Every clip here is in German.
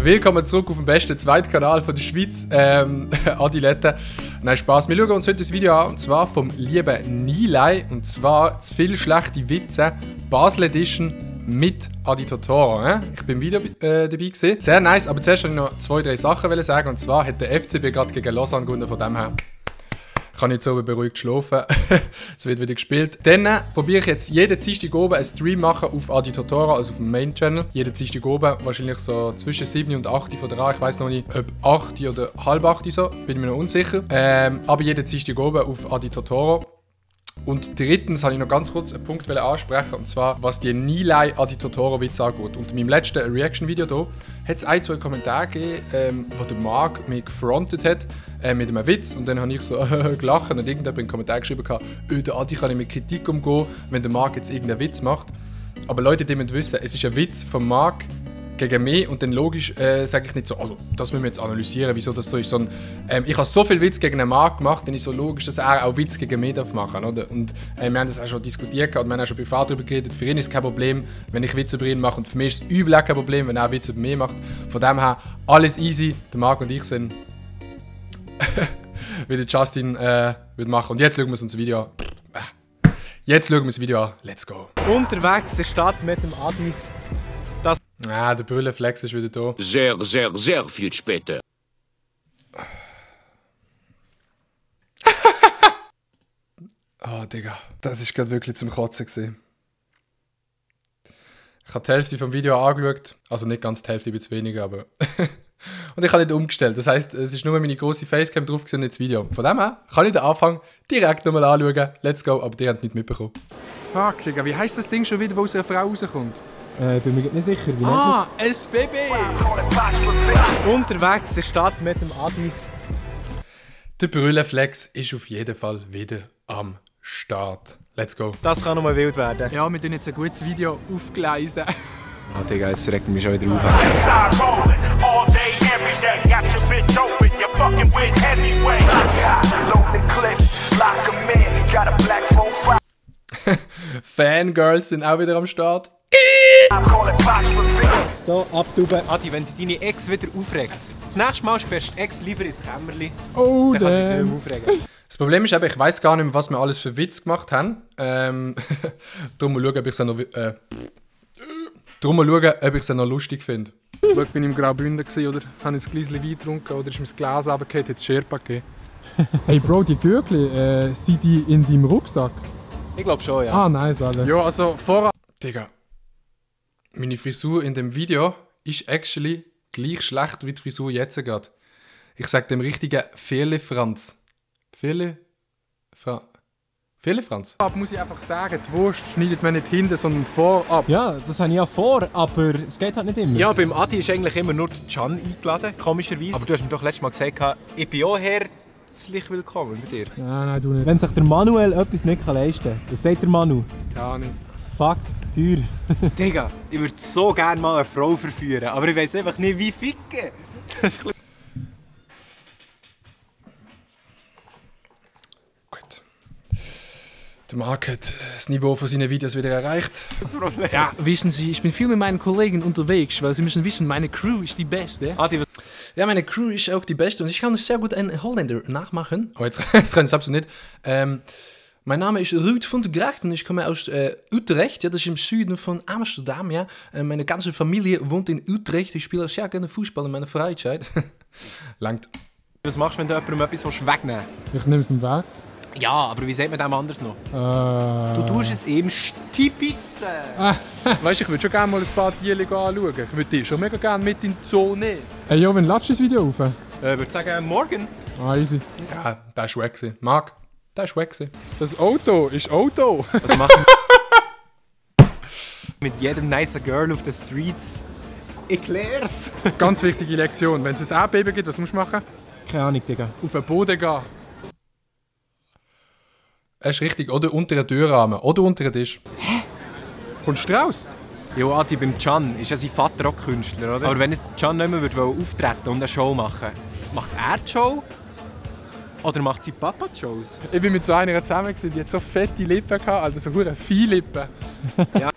Willkommen zurück auf dem besten Zweitkanal von der Schweiz, Adilette. Nein, Spaß. Wir schauen uns heute das Video an, und zwar vom lieben Nilay. Und zwar zu viele schlechte Witze, Basel Edition mit Adi Totoro. Ich bin im Video dabei gewesen. Sehr nice, aber zuerst wollte ich noch 2, 3 Sachen sagen. Und zwar hat der FCB gerade gegen Lausanne gewonnen, von dem her kann ich jetzt oben beruhigt schlafen. Es wird wieder gespielt. Dann probiere ich jetzt jeden Dienstag oben einen Stream machen auf Adi Totoro, also auf dem Main-Channel. Jeden Dienstag oben, wahrscheinlich so zwischen 7 und 8 von der A. Ich weiß noch nicht, ob 8 oder halb 8 so, bin ich mir noch unsicher. Aber jeden Dienstag oben auf Adi Totoro. Und drittens habe ich noch ganz kurz einen Punkt ansprechen, und zwar, was die Nilay Adi Totoro Witz angeht. Unter meinem letzten Reaction-Video hier hat es 1, 2 Kommentare gegeben, wo der Marc mich gefrontet hat mit einem Witz. Und dann habe ich so gelacht und irgendjemand in den Kommentar geschrieben, der Adi kann nicht mit Kritik umgehen, wenn der Marc jetzt irgendeinen Witz macht. Aber Leute, die müssen wissen, es ist ein Witz von Marc gegen mich, und dann logisch sage ich nicht so, also das müssen wir jetzt analysieren, wieso das so ist, sondern ich habe so viel Witz gegen einen Marc gemacht, dann ist so logisch, dass er auch Witz gegen mich machen darf, oder? Und wir haben das auch schon diskutiert und wir haben auch schon privat darüber geredet. Für ihn ist es kein Problem, wenn ich Witze über ihn mache, und für mich ist es übel kein Problem, wenn er Witze über mich macht. Von dem her, alles easy, der Marc und ich sind wie der Justin würde machen. Und jetzt schauen wir uns das Video an. Jetzt schauen wir uns das Video an. Let's go. Unterwegs ist Stadt mit dem Adi. Der Brüllenflex ist wieder da. Sehr, sehr, sehr viel später. Oh, Digga. Das ist gerade wirklich zum Kotzen gewesen. Ich habe die Hälfte vom Video angeschaut. Also nicht ganz die Hälfte, ein bisschen weniger, aber... Und ich habe nicht umgestellt. Das heisst, es ist nur meine grosse Facecam drauf gewesen und nicht das Video. Von dem her kann ich den Anfang direkt nochmal anschauen. Let's go, aber die habt nicht mitbekommen. Fuck, Digga. Wie heisst das Ding schon wieder, wo aus einer Frau rauskommt? Bin mir nicht sicher, wie SBB! Unterwegs ist Stadt mit dem Adi. Der Brüllenflex ist auf jeden Fall wieder am Start. Let's go. Das kann nochmal wild werden. Ja, wir tun jetzt ein gutes Video aufgleisen. Oh Digga, jetzt regt mich schon wieder auf. Fangirls sind auch wieder am Start. So, abtauben. Adi, wenn dich deine Ex wieder aufregt, das nächste Mal sperrst du Ex lieber ins Kämmerli. Oh, dann kann sich nicht mehr aufregen. Das Problem ist eben, ich weiss gar nicht mehr, was wir alles für Witz gemacht haben. Darum mal schauen, ob ich es noch lustig finde. Ich war im Graubünden oder habe ich ein Gläschen Wein getrunken oder ist mir das Glas runtergefallen, hat es Sherpa gegeben. Hey Bro, die Gürtel, sind die in deinem Rucksack? Ich glaube schon, ja. Ah, nice, Alter. Ja, also vorher... Digga, meine Frisur in dem Video ist actually gleich schlecht wie die Frisur jetzt gerade. Ich sag dem richtigen Firlefanz. Firlefanz? Muss ich einfach sagen, die Wurst schneidet man nicht hinten, sondern vorab. Ja, das habe ich ja vor, aber es geht halt nicht immer. Ja, beim Adi ist eigentlich immer nur der Can eingeladen, komischerweise. Aber du hast mir doch letztes Mal gesagt, ich bin auch herzlich willkommen bei dir. Nein, du nicht. Wenn sich der Manuel etwas nicht leisten kann, was sagt der Manu? Gar nicht. Fuck, teuer. Digga, ich würde so gerne mal eine Frau verführen, aber ich weiß einfach nicht, wie ficken. Gut. Der Marc hat das Niveau von seinen Videos wieder erreicht. Das Problem. Ja, wissen Sie, ich bin viel mit meinen Kollegen unterwegs, weil Sie müssen wissen, meine Crew ist die beste. Adi, Ja, meine Crew ist auch die beste und ich kann sehr gut einen Holländer nachmachen. Oh, jetzt kann ich es absolut nicht. Mein Name ist Ruud von der Gracht und ich komme aus Utrecht. Ja, das ist im Süden von Amsterdam. Ja. Meine ganze Familie wohnt in Utrecht. Ich spiele sehr gerne Fußball in meiner Freizeit. Langt. was machst du, wenn du jemandem etwas wegnehmen willst? Ich nehme es im Weg. Ja, aber wie sagt man dem anders noch? Du tust es ihm stibitzen. Weißt du, ich würde schon gerne mal ein paar Tiere anschauen. Ich würde die schon mega gerne mit in die Zoo nehmen. Hey, jo, wenn ladest du das Video auf? Ich würde sagen, morgen. Ah, easy. Ja, das war weg. Marc, das war weg. Das Auto ist Auto. Was machen wir mit jedem nice Girl auf den Streets? Ich klär's. Ganz wichtige Lektion. Wenn es ein Erdbeben gibt, was musst du machen? Keine Ahnung, Digga. Auf den Boden gehen. Das ist richtig. Oder unter den Türrahmen. Oder unter den Tisch. Hä? Kommst du raus? Jo, Adi, beim Can ist ja sein Vater auch Künstler, oder? Aber wenn jetzt Can nicht mehr auftreten und eine Show machen, macht er die Show? Oder macht sie Papa die Shows? Ich bin mit so einer zusammen, die hat so fette Lippen gehabt, also so hure viele Lippen. Ja.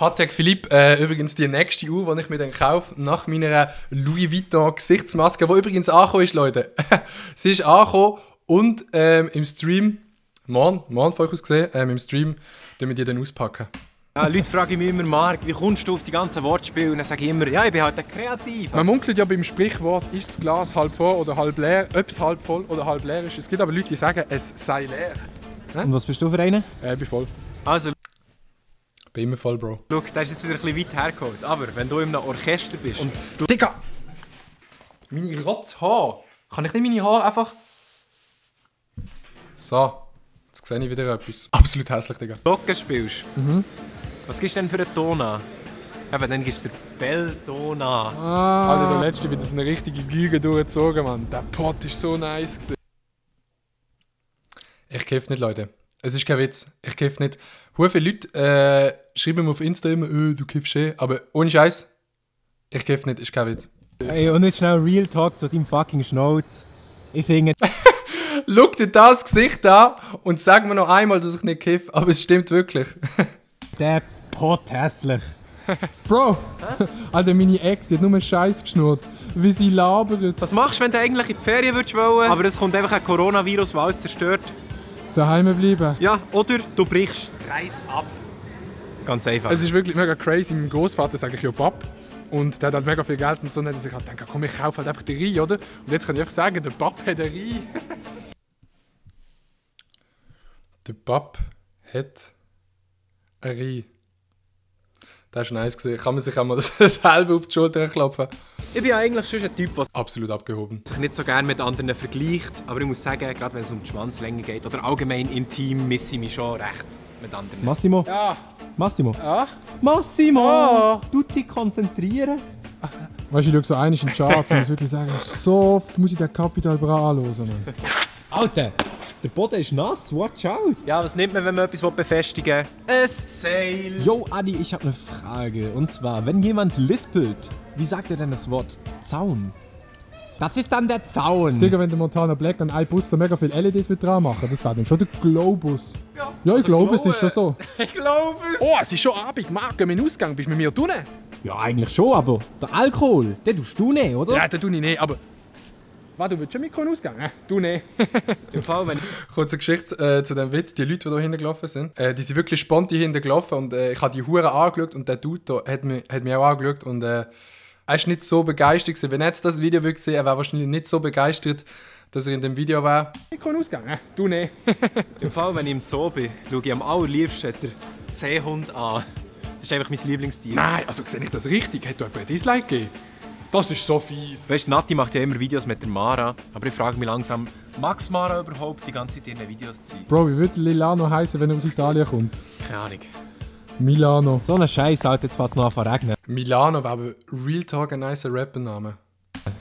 Patek Philippe, übrigens die nächste Uhr, die ich mir dann kaufe, nach meiner Louis Vuitton Gesichtsmaske, die übrigens angekommen ist, Leute. Sie ist angekommen und im Stream, morgen von euch aus gesehen, im Stream, tun wir die dann auspacken. Ja, Leute fragen mich immer, Marc, wie kommst du auf die ganzen Wortspiele? Und dann sage ich immer, ja, ich bin halt ein Kreativ. Man munkelt ja beim Sprichwort, ist das Glas halb voll oder halb leer, ob es halb voll oder halb leer ist. Es gibt aber Leute, die sagen, es sei leer. Und was bist du für einen? Ich bin voll. Also, Bin immer voll, Bro. schau, das ist jetzt wieder ein bisschen weit hergeholt. Aber wenn du in einem Orchester bist und du... Digga! Meine Rotzhaare! Kann ich nicht meine Haare einfach... So, jetzt sehe ich wieder etwas. Absolut hässlich, Digga. Glocken spielst, was gibst du denn für einen Ton an? Eben, dann gibst du den Bellton an. Alter, der letzte wieder so eine richtige Güge durchgezogen, Mann. Der Pot ist so nice gewesen. Ich kiff nicht, Leute. Es ist kein Witz. Ich kiff nicht. Wie viele Leute schreiben mir auf Insta immer, du kiffst eh. Aber ohne Scheiß, ich kiff nicht, ist kein Witz. Ey, und jetzt schnell Real Talk zu deinem fucking Schnauz. Ich finde... Schau dir das Gesicht an und sag mir noch einmal, dass ich nicht kiff, aber es stimmt wirklich. Der Pot hässlich. Bro, Alter, meine Ex, die hat nur Scheiß geschnurrt. Wie sie labert. Was machst du, wenn du eigentlich in die Ferien würdest wollen, aber es kommt einfach ein Coronavirus, das alles zerstört? Daheim bleiben. Ja, oder du brichst. Reis ab. Ganz einfach. Es ist wirklich mega crazy. Mein Großvater sage ich ja Papp. Und der hat halt mega viel Geld und so. Und dann hat er sich halt gedacht, komm, ich kaufe halt einfach den Rhein, oder? Und jetzt kann ich einfach sagen, der Papp hat einen Rhein. Der Papp hat ein Rhein. Das ist nice gesehen. Kann man sich auch mal selber auf die Schulter klopfen. Ich bin ja eigentlich schon ein Typ, der Absolut abgehoben. sich nicht so gerne mit anderen vergleicht. Aber ich muss sagen, gerade wenn es um die Schwanzlänge geht oder allgemein intim, misse ich mich schon recht mit anderen. Massimo? Ja. Massimo? Ja? Massimo! Ja. Du dich konzentrieren? Weißt du, ich schaue so einig in den Charts und muss wirklich sagen, so oft muss ich den Capital Bra anhören. Mann. Alter, der Boden ist nass, watch out! Ja, was nimmt man, wenn man etwas befestigen will? Ein Seil. Yo, Adi, ich habe eine Frage. Und zwar, wenn jemand lispelt, wie sagt er denn das Wort Zaun? Das ist dann der Zaun. Digga, wenn der Montana Black an einem Bus so mega viel LEDs mit dran machen, das wäre dann schon der Globus. Ja, ich glaube, es ist schon so. Ich glaube es. Oh, es ist schon Abend. Marc, gehen wir in den Ausgang. Bist du mit mir drinnen? Ja, eigentlich schon, aber der Alkohol, den tust du nicht, oder? Ja, den tue ich nicht, aber... Warte, du willst schon mit in den Ausgang? Du nicht. Im Fall, wenn Kurze Geschichte zu dem Witz. Die Leute, die hier hinten gelaufen sind, die sind wirklich spontan hinten gelaufen und ich habe die Hure angeschaut und der Dude da hat mich auch angeschaut und er ist nicht so begeistert gewesen. Wenn er jetzt das Video gesehen er wäre wahrscheinlich nicht so begeistert, dass er in dem Video war. Mit in den Ausgang? Du nicht. Im Fall, wenn ich im Zoo bin, schaue ich am allerliebsten den Seehund an. Das ist einfach mein Lieblingstier. Nein, also sehe ich das richtig? Hat da jemand ein Dislike gegeben? Das ist so fies. Weißt du, Nati macht ja immer Videos mit der Mara, aber ich frage mich langsam, mag Mara überhaupt die ganze Zeit in ihren Videos sein? Bro, wie würde Lilano heißen, wenn er aus Italien kommt? Keine Ahnung. Milano. So ein Scheiß, Alter, jetzt fängt es noch an zu regnen. Milano wäre aber Real Talk ein nicer Rappername.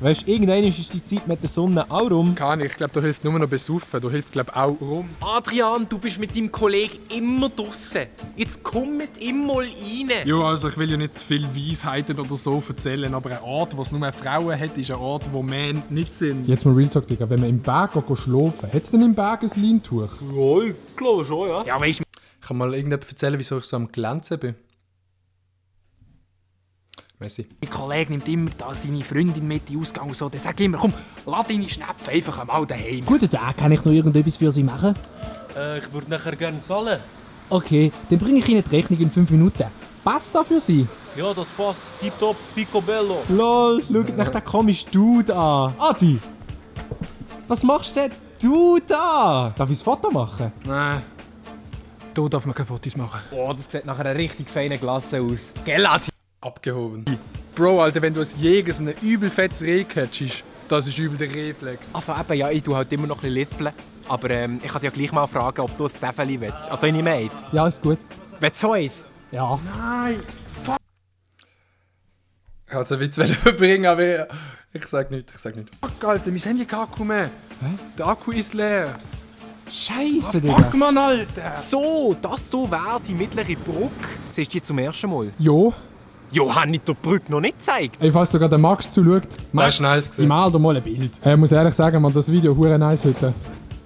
Weißt du, irgendwann ist die Zeit mit der Sonne auch rum. Kann ich glaube, da hilft nur noch besaufen. Da hilft glaube auch rum. Adrian, du bist mit deinem Kollegen immer draussen. Jetzt komm mit ihm mal rein. Ja, also ich will ja nicht zu viel Weisheiten oder so erzählen, aber ein Ort, wo es nur Frauen hat, ist ein Ort, wo Männer nicht sind. Jetzt mal Real Talk, Digga. Wenn man im Berg schlafen, hat es denn im Berg ein Leintuch? Ja, ich glaube schon, ja. Ja, weißt du. Ich kann mal irgendetwas erzählen, wieso ich so am Glänzen bin. Merci. Mein Kollege nimmt immer da seine Freundin mit in den Ausgang und so. Der sagt immer, komm, lass deine Schnäpfe einfach einmal daheim. Guten Tag, kann ich noch irgendetwas für Sie machen? Ich würde nachher gerne zahlen. Okay, dann bringe ich Ihnen die Rechnung in 5 Minuten. Passt das für Sie? Ja, das passt. Tipptopp, picobello. Lol, schaut nach den komischen Dude an. Adi! Was machst denn du da? Darf ich ein Foto machen? Nein. Da darf man keine Fotos machen. Oh, das sieht nach einer richtig feinen Glasse aus. Gell, Adi? Abgehoben. Bro, Alter, wenn du als Jäger so einen übel fettes Reh catchst, das ist übel der Reflex. Also eben, ja, ich tue halt immer noch ein bisschen lispeln. Aber ich kann dich ja gleich mal fragen, ob du ein Täfeli willst. Also ich nehme eins. Ja, ist gut. Willst du so eins? Ja. Nein! Ich wollte einen Witz bringen, aber ich sag nichts. Fuck, Alter, wir haben ja keinen Akku mehr. Der Akku ist leer. Scheiße, Fuck, Mann, Alter! So, das hier wäre die mittlere Brücke. Siehst du die zum ersten Mal? Jo. Jo, habe ich die Brücke noch nicht gezeigt? Ey, falls sogar der Max zuschaut, Das ist nice ich gewesen. mal dir mal ein Bild. Ich muss ehrlich sagen, man, das Video hure nice heute.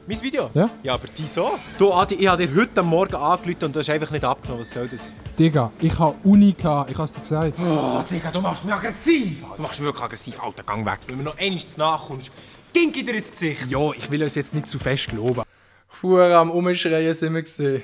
Mein Video? Ja. Ja, aber die so. Du, Adi, ich habe dir heute am Morgen angerufen und du hast einfach nicht abgenommen. Was soll das? Digga, ich habe Uni gehabt, ich hab's dir gesagt. Oh, Digga, du machst mich aggressiv. Du machst mich wirklich aggressiv. Alter, gang weg. Wenn mir noch einmal nachkommst, ging dir ins Gesicht. Ja, ich will uns jetzt nicht zu fest loben. Hure am Umschreien sind wir gesehen.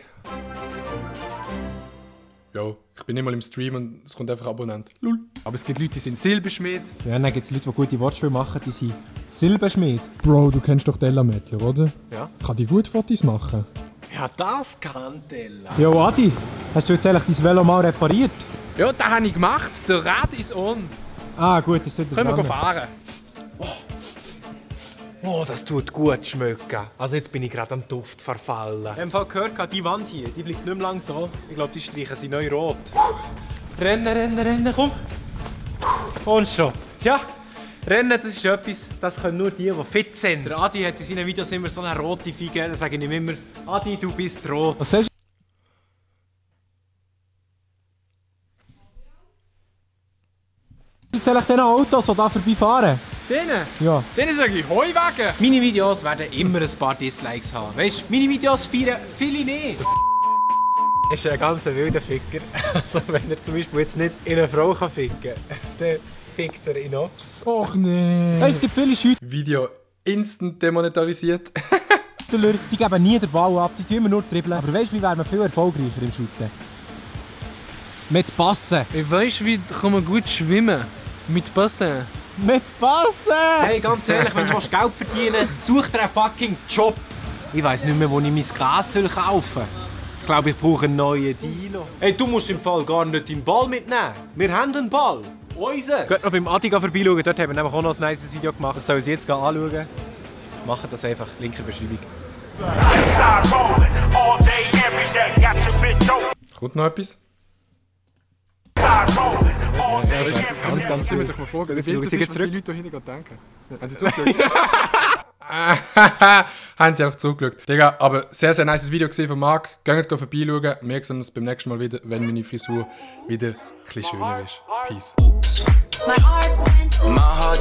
Ja, ich bin nicht mal im Stream und es kommt einfach Abonnent. Lul. Aber es gibt Leute, die sind Silberschmied. Ja, dann gibt es Leute, die gute Wortspiele machen, die sind Silberschmied. Bro, du kennst doch Della Mädler, oder? Ja. Kann die gut Fotos machen? Ja, das kann Della. Jo, Adi, hast du jetzt eigentlich dein Velo mal repariert? Ja, das habe ich gemacht. Der Rad ist on. Ah, gut, das sollte Können wir fahren? Oh, das tut gut schmecken. Also jetzt bin ich gerade am Duft verfallen. Ich habe im Fall gehört, die Wand hier, die bleibt nicht mehr lang so. Ich glaube, die streichen sie neu rot. Rennen, komm. Und schon. Tja, Rennen, das ist etwas, das können nur die fit sind. Der Adi hat in seinen Videos immer so eine rote Fiege. Da sage ich ihm immer, Adi, du bist rot. Was sagst du jetzt eigentlich den Autos, die hier vorbeifahren? Denen? Ja. Denen sage ich Heuwagen. Meine Videos werden immer ein paar Dislikes haben. Weißt du, meine Videos feiern viele nicht. Ist ein ganz wilder Ficker. Also wenn er zum Beispiel jetzt nicht in eine Frau ficken kann, dann fickt er in uns. Och nee. Es gibt viele Schüler, Video instant demonetarisiert. die geben nie den Ball ab, die tun immer nur dribbeln. Aber weißt du, wie wäre man viel erfolgreicher im Shooten? Mit Passen. Ich weiss, wie kann man gut schwimmen. Mit Passen. Mit Passen! Hey, ganz ehrlich, wenn du Geld verdienen willst, such dir einen fucking Job. Ich weiss nicht mehr, wo ich mein Gas kaufen soll. Ich glaube, ich brauche einen neuen Dino. Hey, du musst im Fall gar nicht deinen Ball mitnehmen. Wir haben einen Ball. Unseren. Geht noch beim Adi vorbeischauen, dort haben wir nämlich auch noch ein nices Video gemacht. Das sollen Sie jetzt anschauen. Machen das einfach, Link in der Beschreibung. Kommt noch etwas? Ganz schlimm, ich mal fragen. Wie viel das ist, was die Leute da hinten gerade denken? Haben sie zugeschaut? Haben sie einfach zugeschaut. Digga, aber sehr, sehr nice Video gesehen von Marc. Geht vorbeischauen. Wir sehen uns beim nächsten Mal wieder, wenn meine Frisur wieder ein bisschen schöner ist. Peace. My heart